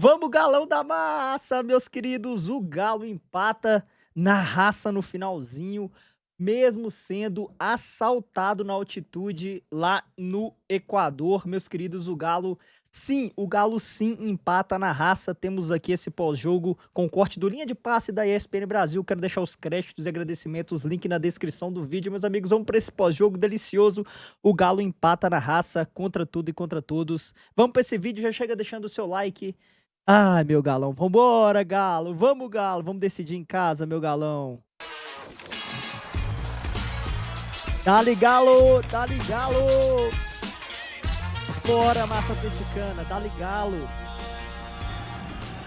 Vamos, Galão da Massa, meus queridos. O Galo empata na raça no finalzinho, mesmo sendo assaltado na altitude lá no Equador. Meus queridos, o Galo sim empata na raça. Temos aqui esse pós-jogo com corte do Linha de Passe da ESPN Brasil. Quero deixar os créditos e agradecimentos, link na descrição do vídeo. Meus amigos, vamos para esse pós-jogo delicioso. O Galo empata na raça contra tudo e contra todos. Vamos para esse vídeo, já chega deixando o seu like. Ai, meu galão, vambora, Galo, vamos decidir em casa, meu galão. Dale, Galo, dale, Galo. Bora, massa atleticana, dale, Galo.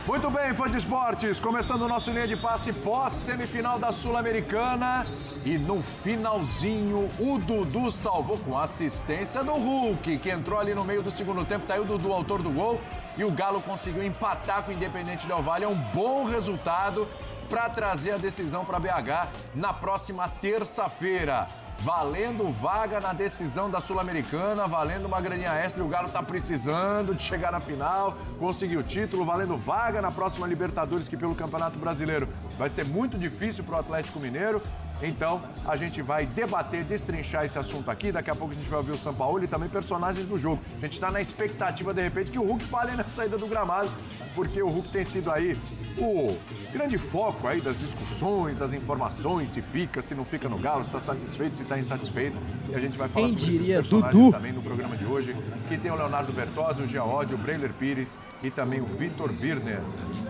Muito bem, fã de esportes, começando o nosso linha de passe pós-semifinal da Sul-Americana. E no finalzinho, o Dudu salvou com assistência do Hulk, que entrou ali no meio do segundo tempo. Tá aí o Dudu, autor do gol. E o Galo conseguiu empatar com o Independente Del Valle. É um bom resultado para trazer a decisão para BH na próxima terça-feira. Valendo vaga na decisão da Sul-Americana, valendo uma graninha extra. O Galo tá precisando de chegar na final, conseguir o título, valendo vaga na próxima Libertadores, que pelo Campeonato Brasileiro vai ser muito difícil pro Atlético Mineiro. Então, a gente vai debater, destrinchar esse assunto aqui. Daqui a pouco a gente vai ouvir o Sampaoli e também personagens do jogo. A gente está na expectativa, de repente, que o Hulk fale na saída do gramado, porque o Hulk tem sido aí o grande foco aí das discussões, das informações, se fica, se não fica no Galo, se está satisfeito, se está insatisfeito. E a gente vai falar Quem sobre diria, esses personagens Dudu? também no programa de hoje, que tem o Leonardo Bertozzi, o Giaodi, o Breiler Pires e também o Vitor Birner.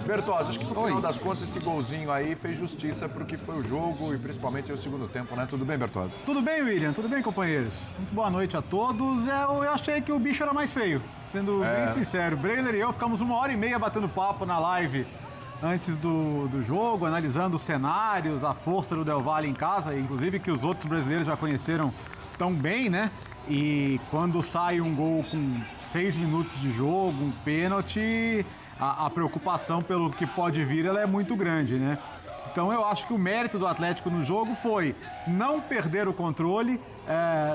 Bertozzi, acho que no final das contas esse golzinho aí fez justiça para o que foi o jogo e principalmente o segundo tempo, né? Tudo bem, Bertozzi? Tudo bem, William? Tudo bem, companheiros? Muito boa noite a todos. Eu achei que o bicho era mais feio, sendo bem sincero. Breiler e eu ficamos 1h30 batendo papo na live antes do jogo, analisando os cenários, a força do Del Valle em casa, inclusive que os outros brasileiros já conheceram tão bem, né? E quando sai um gol com 6 minutos de jogo, um pênalti, a preocupação pelo que pode vir ela é muito grande, né? Então eu acho que o mérito do Atlético no jogo foi não perder o controle,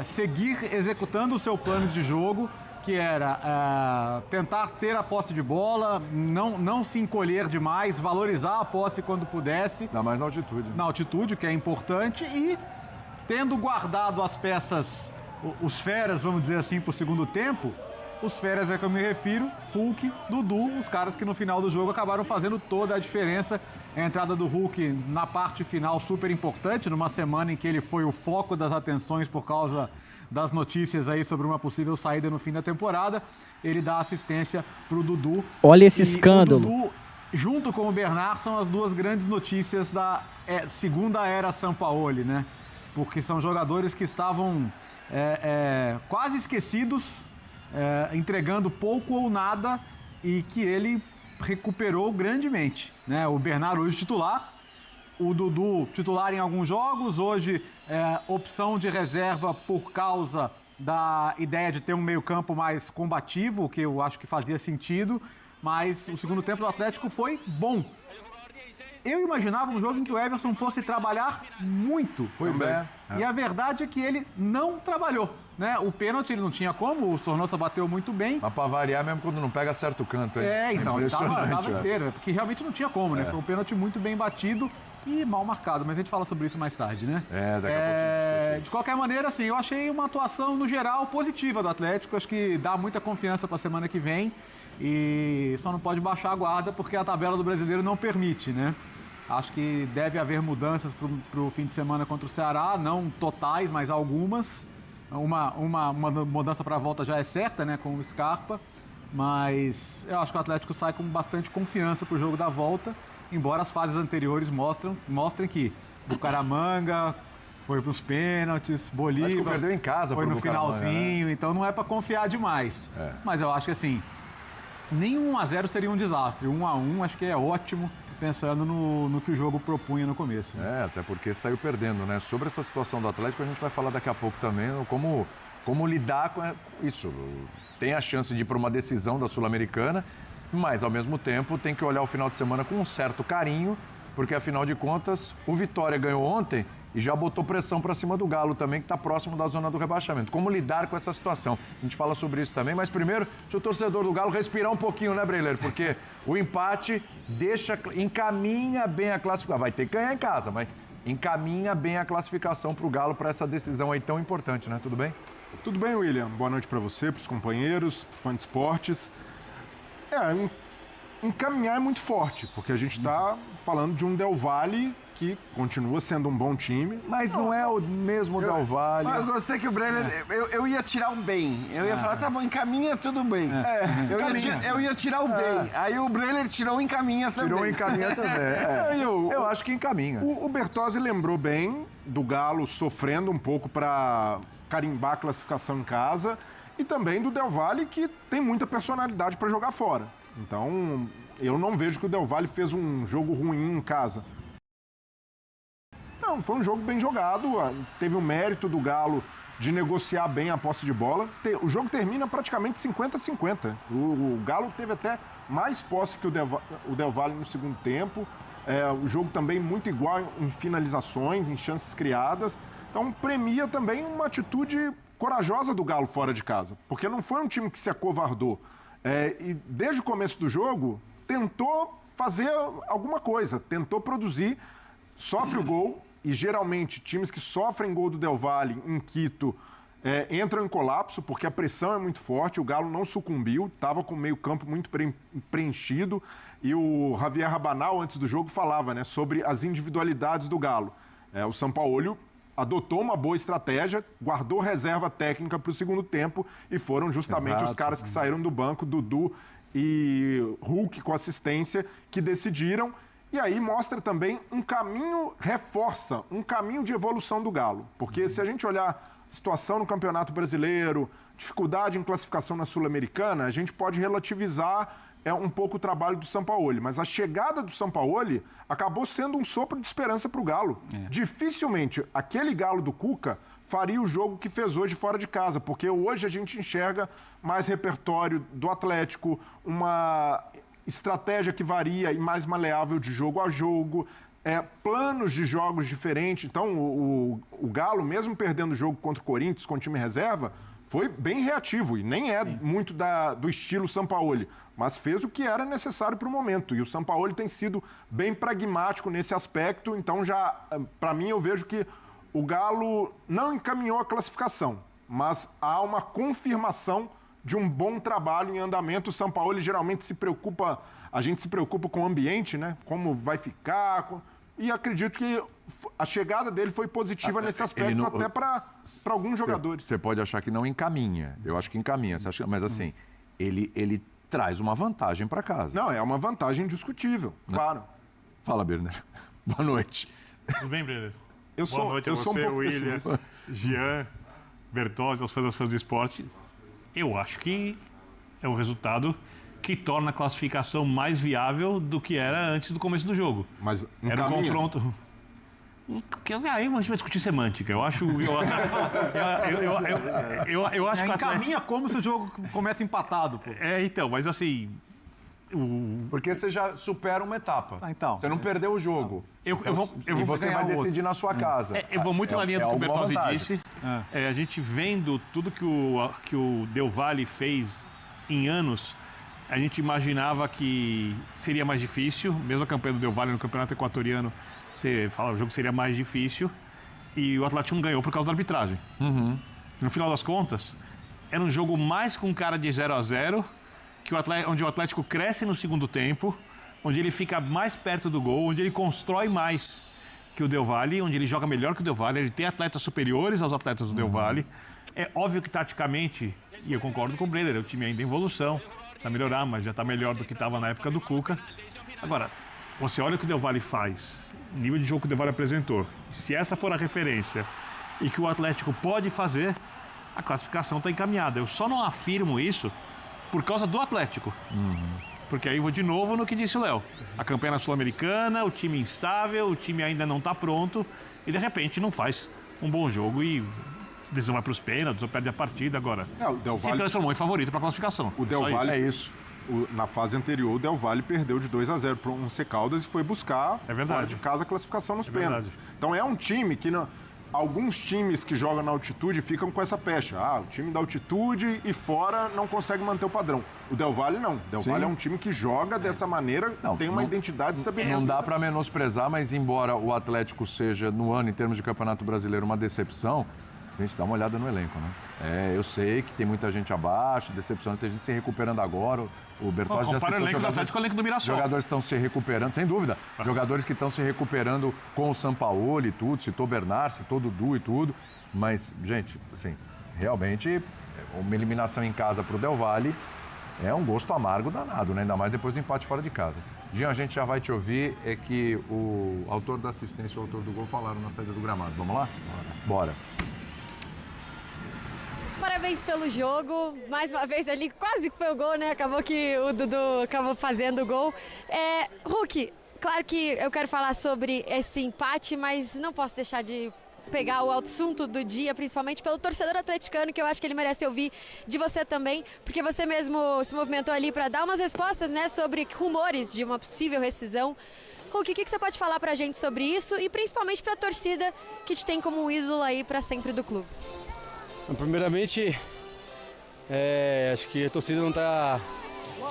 seguir executando o seu plano de jogo, que era tentar ter a posse de bola, não se encolher demais, valorizar a posse quando pudesse. Ainda mais na altitude. Na altitude, que é importante, e tendo guardado as peças, os feras, vamos dizer assim, para o segundo tempo. Os feras é que eu me refiro, Hulk, Dudu, os caras que no final do jogo acabaram fazendo toda a diferença. A entrada do Hulk na parte final super importante, numa semana em que ele foi o foco das atenções por causa das notícias aí sobre uma possível saída no fim da temporada. Ele dá assistência pro Dudu. Olha esse E escândalo. o Dudu, junto com o Bernard, são as duas grandes notícias da segunda era Sampaoli, né? Porque são jogadores que estavam quase esquecidos, entregando pouco ou nada, e que ele recuperou grandemente, né? O Bernard hoje titular, o Dudu titular em alguns jogos, hoje opção de reserva por causa da ideia de ter um meio-campo mais combativo, que eu acho que fazia sentido, mas o segundo tempo do Atlético foi bom. Eu imaginava um jogo em que o Everson fosse trabalhar muito. Pois é. E a verdade é que ele não trabalhou, né? O pênalti ele não tinha como, o Sornosa bateu muito bem. Mas pra variar, mesmo quando não pega certo canto, hein? Então, ele tava Impressionante, inteiro, porque realmente não tinha como, né? Foi um pênalti muito bem batido e mal marcado, mas a gente fala sobre isso mais tarde, né? Daqui a pouco a gente De qualquer maneira, assim, eu achei uma atuação, no geral, positiva do Atlético, acho que dá muita confiança pra semana que vem e só não pode baixar a guarda porque a tabela do Brasileiro não permite, né? Acho que deve haver mudanças para o fim de semana contra o Ceará, não totais, mas algumas. Uma mudança para a volta já é certa, né, com o Scarpa, mas eu acho que o Atlético sai com bastante confiança para o jogo da volta, embora as fases anteriores mostrem que Bucaramanga foi para os pênaltis, Bolívar perdeu em casa foi pro no Bucaramanga, finalzinho, né? então não é para confiar demais. Mas eu acho que assim, nem 1-0 seria um desastre, 1-1 acho que é ótimo, pensando no que o jogo propunha no começo. Até porque saiu perdendo, né? Sobre essa situação do Atlético, a gente vai falar daqui a pouco também, como lidar com isso. Tem a chance de ir para uma decisão da Sul-Americana, mas, ao mesmo tempo, tem que olhar o final de semana com um certo carinho, porque afinal de contas, o Vitória ganhou ontem e já botou pressão para cima do Galo também, que está próximo da zona do rebaixamento. Como lidar com essa situação? A gente fala sobre isso também, mas primeiro, deixa o torcedor do Galo respirar um pouquinho, né, Breiler? Porque o empate encaminha bem a classificação. Vai ter que ganhar em casa, mas encaminha bem a classificação para o Galo para essa decisão aí tão importante, né? Tudo bem? Tudo bem, William? Boa noite para você, para os companheiros, fã de esportes. Encaminhar é muito forte, porque a gente está falando de um Del Valle que continua sendo um bom time. Mas não é o mesmo Del Valle. Eu gostei que o Brenner... Eu ia tirar o bem. Eu ia falar, tá bom, encaminha tudo bem. Eu ia tirar o bem. Aí o Brenner tirou o encaminha também. Tirou o encaminha também. Eu acho que encaminha. O Bertozzi lembrou bem do Galo sofrendo um pouco para carimbar a classificação em casa e também do Del Valle, que tem muita personalidade para jogar fora. Então, eu não vejo que o Del Valle fez um jogo ruim em casa. Não, foi um jogo bem jogado, teve o mérito do Galo de negociar bem a posse de bola. O jogo termina praticamente 50-50. O Galo teve até mais posse que o Del Valle no segundo tempo. O jogo também muito igual em finalizações, em chances criadas. Então, premia também uma atitude corajosa do Galo fora de casa, porque não foi um time que se acovardou. E desde o começo do jogo, tentou fazer alguma coisa, tentou produzir, sofre o gol, e geralmente times que sofrem gol do Del Valle em Quito entram em colapso, porque a pressão é muito forte, o Galo não sucumbiu, estava com o meio-campo muito preenchido, e o Javier Rabanal, antes do jogo, falava, né, sobre as individualidades do Galo. O Sampaoli adotou uma boa estratégia, guardou reserva técnica para o segundo tempo e foram justamente os caras que saíram do banco, Dudu e Hulk com assistência, que decidiram. E aí mostra também um caminho, reforça um caminho de evolução do Galo. Porque se a gente olhar a situação no Campeonato Brasileiro, dificuldade em classificação na Sul-Americana, a gente pode relativizar um pouco o trabalho do Sampaoli, mas a chegada do Sampaoli acabou sendo um sopro de esperança para o Galo. Dificilmente aquele Galo do Cuca faria o jogo que fez hoje fora de casa, porque hoje a gente enxerga mais repertório do Atlético, uma estratégia que varia e mais maleável de jogo a jogo, planos de jogos diferentes. Então o Galo, mesmo perdendo o jogo contra o Corinthians com o time reserva, foi bem reativo e nem muito do estilo Sampaoli, mas fez o que era necessário para o momento. E o Sampaoli tem sido bem pragmático nesse aspecto, então já, para mim, eu vejo que o Galo não encaminhou a classificação, mas há uma confirmação de um bom trabalho em andamento. O Sampaoli geralmente a gente se preocupa com o ambiente, né? Como vai ficar... E acredito que a chegada dele foi positiva nesse aspecto, até para alguns jogadores. Você pode achar que não encaminha. Eu acho que encaminha. Mas assim, ele traz uma vantagem para casa. Não, é uma vantagem indiscutível, claro. Fala, Berner. Boa noite. Tudo bem, Brenner? Boa noite a você, um pouco William, pessimista. Jean, Bertozzi, os fãs do esporte. Eu acho que é um resultado que torna a classificação mais viável do que era antes do começo do jogo. Mas era um confronto... Aí a gente vai discutir semântica. Eu acho... Eu acho que encaminha como se o jogo começa empatado. Pô. Então, mas assim... Porque você já supera uma etapa. Então, você não perdeu o jogo. E você vai decidir na sua casa. Eu vou muito na linha do que o Bertozzi disse. A gente vendo tudo que o Del Valle fez em anos, a gente imaginava que seria mais difícil. Mesmo a campanha do Del Valle no Campeonato Equatoriano, você fala, o jogo seria mais difícil. E o Atlético não ganhou por causa da arbitragem. No final das contas, era um jogo mais com cara de 0-0, onde o Atlético cresce no segundo tempo, onde ele fica mais perto do gol, onde ele constrói mais que o Del Valle, onde ele joga melhor que o Del Valle, ele tem atletas superiores aos atletas do Del Valle. É óbvio que taticamente, e eu concordo com o Brenner, o time ainda em evolução, precisa melhorar, mas já está melhor do que estava na época do Cuca. Agora, você olha o que o Del Valle faz, o nível de jogo que o Del Valle apresentou, se essa for a referência e que o Atlético pode fazer, a classificação está encaminhada. Eu só não afirmo isso por causa do Atlético. Porque aí eu vou de novo no que disse o Léo. A campanha na Sul-Americana, o time instável, o time ainda não está pronto e de repente não faz um bom jogo e a decisão vai para os pênaltis ou perde a partida agora. O Del se Valle transformou em favorito para a classificação. O Del Valle é isso. Na fase anterior, o Del Valle perdeu de 2-0 para o Once Caldas e foi buscar fora de casa a classificação nos pênaltis. Então é um time que... Alguns times que jogam na altitude ficam com essa pecha. O time da altitude e fora não consegue manter o padrão. O Del Valle não. O Del Valle é um time que joga dessa maneira, tem uma identidade estabelecida. Não dá para menosprezar, mas embora o Atlético seja, no ano, em termos de Campeonato Brasileiro, uma decepção, a gente dá uma olhada no elenco, né? Eu sei que tem muita gente abaixo, decepcionante, tem gente se recuperando agora. O Bertozzi já citou o elenco do Atlético com o elenco do Mirassol. Jogadores estão se recuperando, sem dúvida. Jogadores que estão se recuperando com o Sampaoli e tudo. Citou Bernard, citou Dudu e tudo. Mas, gente, assim, realmente, uma eliminação em casa para o Del Valle é um gosto amargo danado, né? Ainda mais depois do empate fora de casa. Jean, a gente já vai te ouvir, é que o autor da assistência e o autor do gol falaram na saída do gramado. Vamos lá? Bora. Parabéns pelo jogo, mais uma vez ali, quase que foi o gol, né? Acabou que o Dudu acabou fazendo o gol. Hulk, claro que eu quero falar sobre esse empate, mas não posso deixar de pegar o assunto do dia, principalmente pelo torcedor atleticano, que eu acho que ele merece ouvir de você também, porque você mesmo se movimentou ali para dar umas respostas, né, sobre rumores de uma possível rescisão. Hulk, o que você pode falar pra gente sobre isso e principalmente pra torcida que te tem como um ídolo aí para sempre do clube? Primeiramente, acho que a torcida não está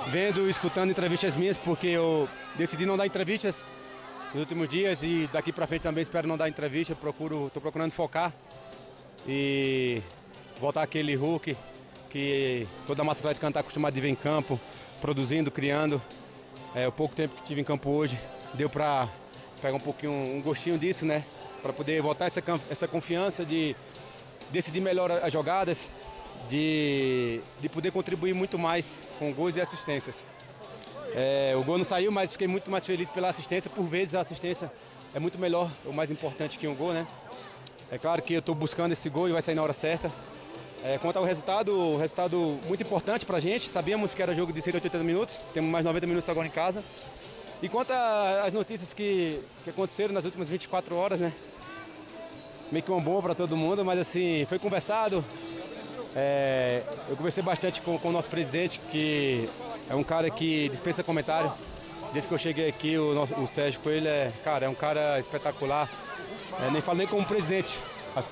vendo, escutando entrevistas minhas, porque eu decidi não dar entrevistas nos últimos dias e daqui para frente também espero não dar entrevista. Estou procurando focar e voltar aquele Hulk que toda a massa atleticana está acostumada de ver em campo, produzindo, criando. O pouco tempo que tive em campo hoje deu para pegar um pouquinho, um gostinho disso, né? Para poder voltar essa confiança de decidir melhor as jogadas, de poder contribuir muito mais com gols e assistências. O gol não saiu, mas fiquei muito mais feliz pela assistência. Por vezes a assistência é muito melhor, ou mais importante que um gol, né? É claro que eu estou buscando esse gol e vai sair na hora certa. Quanto ao resultado muito importante para a gente. Sabíamos que era jogo de 180 minutos, temos mais 90 minutos agora em casa. E quanto às notícias que aconteceram nas últimas 24 horas, né? Meio que uma bomba para todo mundo, mas assim, foi conversado. Eu conversei bastante com o nosso presidente, que é um cara que dispensa comentário. Desde que eu cheguei aqui, o Sérgio Coelho é um cara espetacular. Nem falo nem como presidente.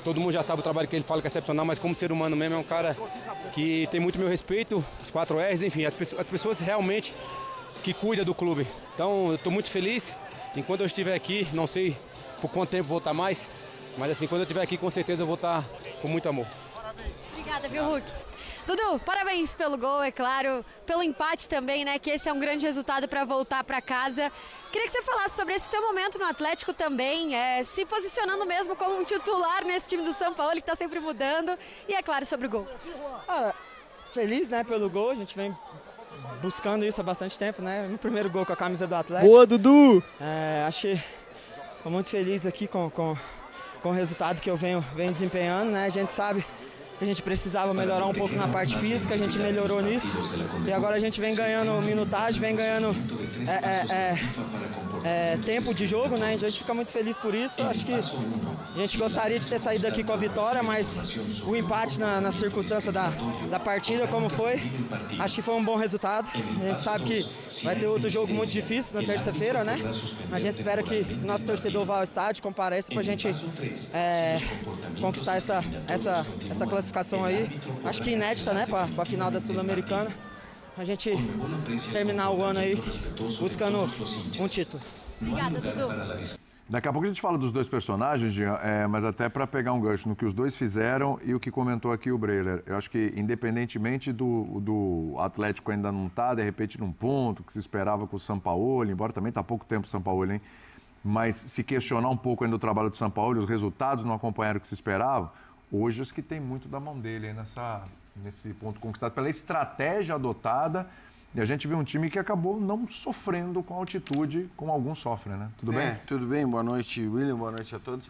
Todo mundo já sabe o trabalho que ele fala, que é excepcional, mas como ser humano mesmo é um cara que tem muito meu respeito, os 4 R's, enfim, as pessoas realmente que cuidam do clube. Então, eu estou muito feliz. Enquanto eu estiver aqui, não sei por quanto tempo vou estar mais, mas assim, quando eu estiver aqui, com certeza eu vou estar com muito amor. Obrigada, viu, Hulk? Dudu, parabéns pelo gol, é claro, pelo empate também, né, que esse é um grande resultado para voltar para casa. Queria que você falasse sobre esse seu momento no Atlético também, se posicionando mesmo como um titular nesse time do Sampaoli, que está sempre mudando, e é claro, sobre o gol. Feliz, né, pelo gol, a gente vem buscando isso há bastante tempo, né, meu primeiro gol com a camisa do Atlético. Boa, Dudu! Estou muito feliz aqui com o resultado que eu venho desempenhando, né, a gente sabe que a gente precisava melhorar um pouco na parte física, a gente melhorou nisso e agora a gente vem ganhando minutagem, vem ganhando tempo de jogo, né? A gente fica muito feliz por isso. Eu acho que a gente gostaria de ter saído daqui com a vitória, mas o empate na circunstância da partida, como foi, acho que foi um bom resultado. A gente sabe que vai ter outro jogo muito difícil na terça-feira, né? A gente espera que o nosso torcedor vá ao estádio, compareça para a gente conquistar essa classificação aí, acho que inédita, né, para a final da Sul-Americana. A gente terminar o ano aí buscando um título. Obrigada, Dudu. Daqui a pouco a gente fala dos dois personagens, Jean, mas até para pegar um gancho no que os dois fizeram e o que comentou aqui o Breler. Eu acho que, independentemente do Atlético ainda não estar, de repente, num ponto que se esperava com o Sampaoli, embora também está há pouco tempo o Sampaoli, hein? Mas se questionar um pouco ainda o trabalho do Sampaoli, os resultados não acompanharam o que se esperava, hoje acho que tem muito da mão dele aí nesse ponto conquistado, pela estratégia adotada. E a gente viu um time que acabou não sofrendo com a altitude, como alguns sofrem, né? Tudo bem? Tudo bem. Boa noite, William. Boa noite a todos.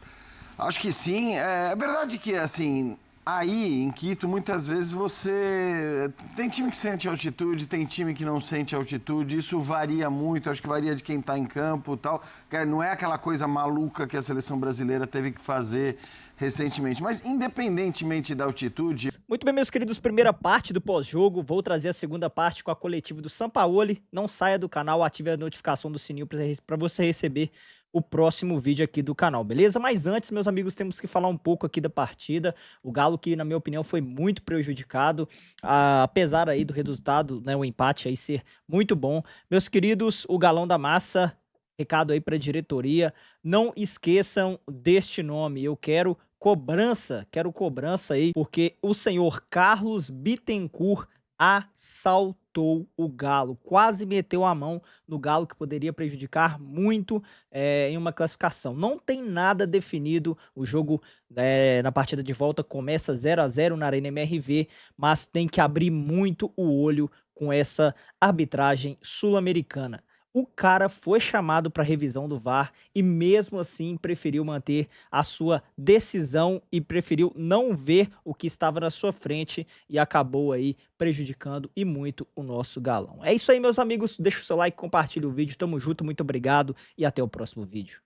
Acho que sim. É verdade que, assim, aí em Quito, muitas vezes você... Tem time que sente altitude, tem time que não sente altitude. Isso varia muito. Acho que varia de quem está em campo e tal. Não é aquela coisa maluca que a seleção brasileira teve que fazer recentemente. Mas independentemente da altitude... Muito bem, meus queridos, primeira parte do pós-jogo. Vou trazer a segunda parte com a coletiva do Sampaoli. Não saia do canal, ative a notificação do sininho para você receber o próximo vídeo aqui do canal, beleza? Mas antes, meus amigos, temos que falar um pouco aqui da partida. O Galo que, na minha opinião, foi muito prejudicado, apesar aí do resultado, né, o empate aí ser muito bom. Meus queridos, o Galão da Massa, recado aí para a diretoria, não esqueçam deste nome. Eu quero cobrança aí, porque o senhor Carlos Bittencourt assaltou o Galo, quase meteu a mão no Galo, que poderia prejudicar muito em uma classificação. Não tem nada definido, o jogo na partida de volta começa 0-0 na Arena MRV, mas tem que abrir muito o olho com essa arbitragem sul-americana. O cara foi chamado para revisão do VAR e mesmo assim preferiu manter a sua decisão e preferiu não ver o que estava na sua frente e acabou aí prejudicando e muito o nosso Galão. É isso aí, meus amigos. Deixa o seu like, compartilha o vídeo. Tamo junto, muito obrigado e até o próximo vídeo.